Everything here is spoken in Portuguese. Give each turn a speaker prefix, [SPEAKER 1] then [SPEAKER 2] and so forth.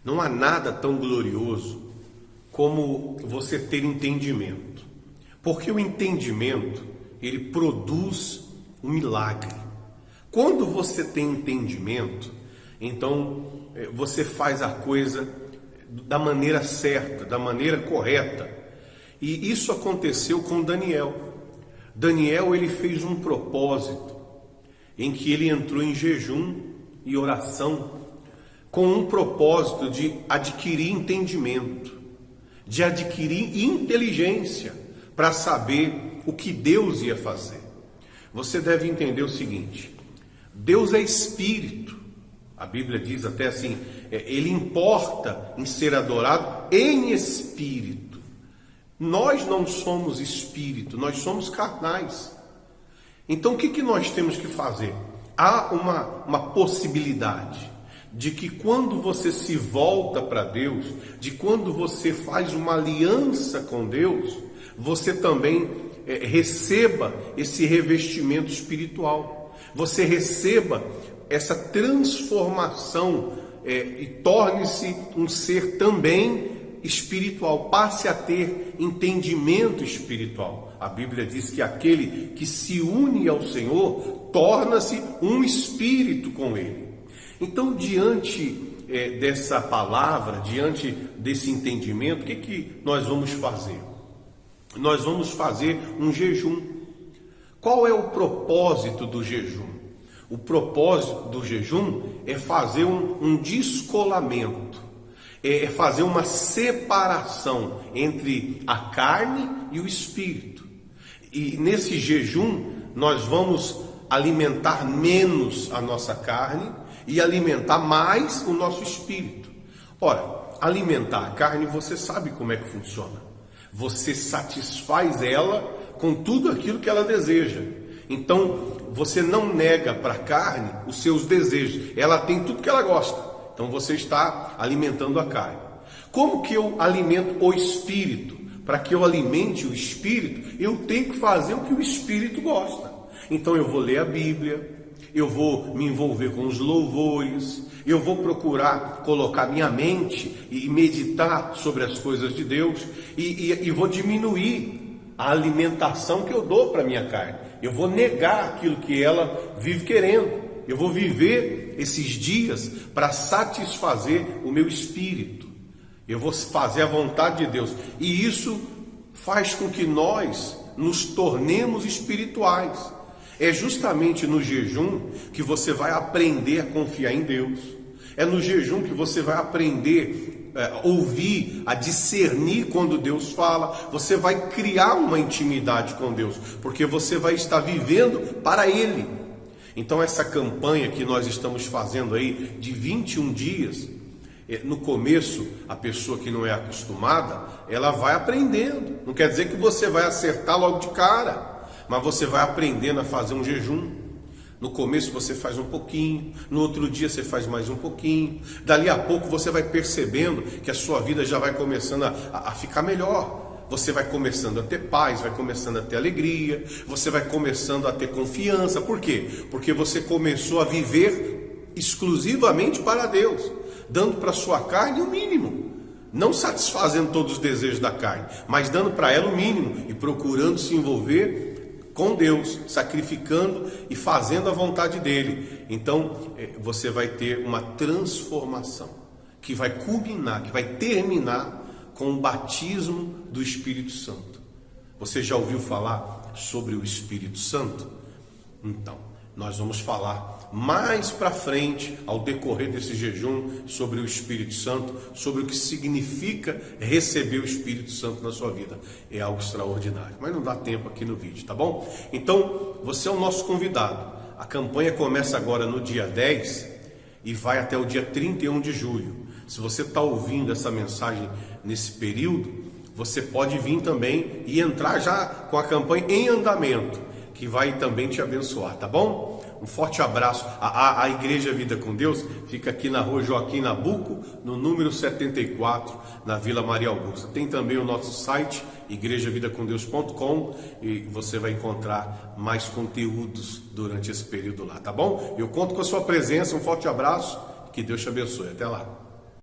[SPEAKER 1] Não há nada tão glorioso como você ter entendimento. Porque o entendimento, ele produz um milagre. Quando você tem entendimento, então você faz a coisa da maneira certa, da maneira correta. E isso aconteceu com Daniel. Daniel, ele fez um propósito em que ele entrou em jejum e oração com um propósito de adquirir entendimento, de adquirir inteligência para saber o que Deus ia fazer. Você deve entender o seguinte: Deus é espírito. A Bíblia diz até assim, ele importa em ser adorado em espírito. Nós não somos espírito, nós somos carnais. Então o que nós temos que fazer? Há uma possibilidade de que quando você se volta para Deus, de quando você faz uma aliança com Deus, você também receba esse revestimento espiritual. Você receba essa transformação e torne-se um ser também espiritual, passe a ter entendimento espiritual. A Bíblia diz que aquele que se une ao Senhor torna-se um espírito com Ele. Então, diante dessa palavra, diante desse entendimento, o que nós vamos fazer? Nós vamos fazer um jejum. Qual é o propósito do jejum? O propósito do jejum é fazer um descolamento, é fazer uma separação entre a carne e o espírito. E nesse jejum nós vamos alimentar menos a nossa carne e alimentar mais o nosso espírito. Ora, alimentar a carne, você sabe como é que funciona. Você satisfaz ela com tudo aquilo que ela deseja. Então, você não nega para a carne os seus desejos. Ela tem tudo que ela gosta. Então, você está alimentando a carne. Como que eu alimento o espírito? Para que eu alimente o espírito, eu tenho que fazer o que o espírito gosta. Então, eu vou ler a Bíblia, eu vou me envolver com os louvores, eu vou procurar colocar minha mente e meditar sobre as coisas de Deus e vou diminuir a alimentação que eu dou para a minha carne. Eu vou negar aquilo que ela vive querendo. Eu vou viver esses dias para satisfazer o meu espírito. Eu vou fazer a vontade de Deus. E isso faz com que nós nos tornemos espirituais. É justamente no jejum que você vai aprender a confiar em Deus. É no jejum que você vai aprender a ouvir, a discernir quando Deus fala. Você vai criar uma intimidade com Deus, porque você vai estar vivendo para Ele. Então essa campanha que nós estamos fazendo aí de 21 dias, no começo a pessoa que não é acostumada, ela vai aprendendo. Não quer dizer que você vai acertar logo de cara, mas você vai aprendendo a fazer um jejum. No começo você faz um pouquinho, no outro dia você faz mais um pouquinho. Dali a pouco você vai percebendo que a sua vida já vai começando a ficar melhor. Você vai começando a ter paz, vai começando a ter alegria, você vai começando a ter confiança. Por quê? Porque você começou a viver exclusivamente para Deus, dando para a sua carne o mínimo. Não satisfazendo todos os desejos da carne, mas dando para ela o mínimo e procurando se envolver com Deus, sacrificando e fazendo a vontade dele. Então você vai ter uma transformação que vai culminar, que vai terminar com o batismo do Espírito Santo. Você já ouviu falar sobre o Espírito Santo? Então, nós vamos falar mais para frente, ao decorrer desse jejum, sobre o Espírito Santo, sobre o que significa receber o Espírito Santo na sua vida. É algo extraordinário, mas não dá tempo aqui no vídeo, tá bom? Então, você é o nosso convidado. A campanha começa agora no dia 10 e vai até o dia 31 de julho. Se você está ouvindo essa mensagem nesse período, você pode vir também e entrar já com a campanha em andamento, que vai também te abençoar, tá bom? Um forte abraço. A Igreja Vida com Deus fica aqui na rua Joaquim Nabuco, no número 74, na Vila Maria Augusta. Tem também o nosso site, igrejavidacomdeus.com, e você vai encontrar mais conteúdos durante esse período lá, tá bom? Eu conto com a sua presença, um forte abraço, que Deus te abençoe. Até lá.